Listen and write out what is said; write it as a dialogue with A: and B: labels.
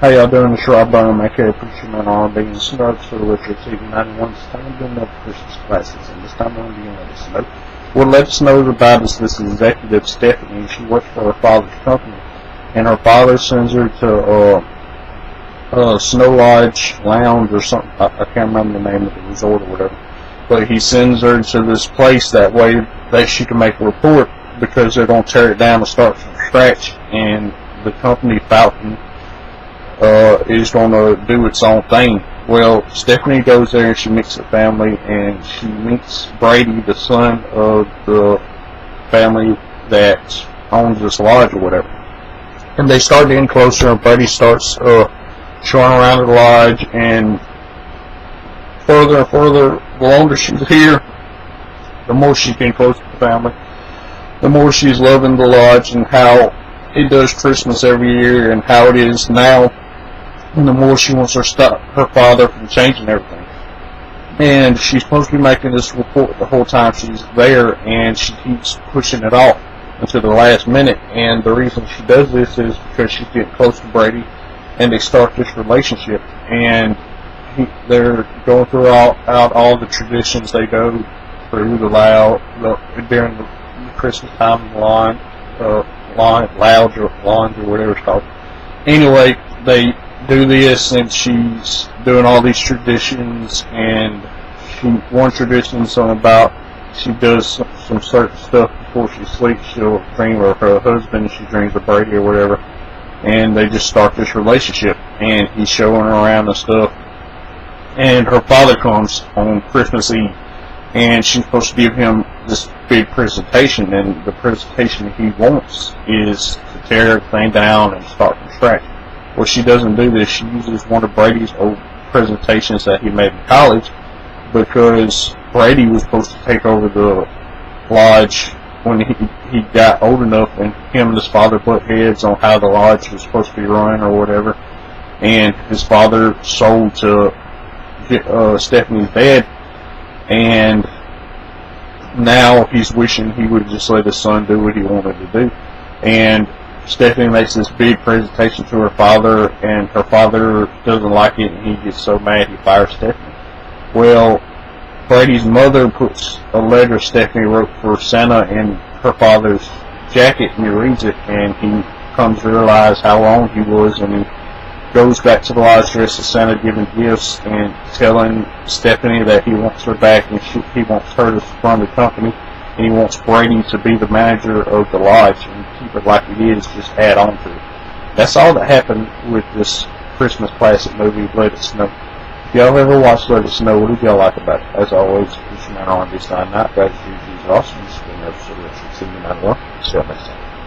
A: How y'all doing? It's Rob Burnham, aka Preacher Man R&B, and subscribe to the Retro TV 91. This time I'm doing another Christmas classics, and this time I'm going to be letting us know. What let us know about is this executive Stephanie. She works for her father's company, and her father sends her to Snow Lodge Lounge or something. I can't remember the name of the resort or whatever. But he sends her to this place that way that she can make a report, because they're going to tear it down and start from scratch, and the company Falcon is going to do its own thing. Well, Stephanie goes there and she meets the family, and she meets Brady, the son of the family that owns this lodge or whatever. And they start getting closer, and Brady starts showing around the lodge, and further and further, the longer she's here, the more she's getting close to the family, the more she's loving the lodge and how it does Christmas every year and how it is now. And the more she wants to stop her father from changing everything. And she's supposed to be making this report the whole time she's there, and she keeps pushing it off until the last minute. And the reason she does this is because she's getting close to Brady, and they start this relationship. And they're going through all the traditions. They go through during the Christmas time lodge or whatever it's called. Anyway, they do this, and she's doing all these traditions, and one tradition is about she does some certain stuff before she sleeps. She'll dream of her husband, she dreams of Brady or whatever, and they just start this relationship, and he's showing her around and stuff. And her father comes on Christmas Eve, and she's supposed to give him this big presentation, and the presentation he wants is to tear everything down and start from scratch. Well, she doesn't do this. She uses one of Brady's old presentations that he made in college, because Brady was supposed to take over the lodge when he got old enough, and him and his father butt heads on how the lodge was supposed to be run or whatever. And his father sold to Stephanie's dad, and now he's wishing he would just let his son do what he wanted to do. And Stephanie makes this big presentation to her father, and her father doesn't like it, and he gets so mad he fires Stephanie. Well, Brady's mother puts a letter Stephanie wrote for Santa in her father's jacket, and he reads it, and he comes to realize how wrong he was, and he goes back to the lodge dressed as Santa, giving gifts and telling Stephanie that he wants her back, and he wants her to run the company, and he wants Brady to be the manager of the lodge and keep it like it is, just add on to it. That's all that happened with this Christmas classic movie, Let It Snow. If y'all ever watched Let It Snow, what did y'all like about it? As always, Preacher Man R&B signing out. Guys, these are awesome. This has been an episode of Retro TV 91. See y'all next time.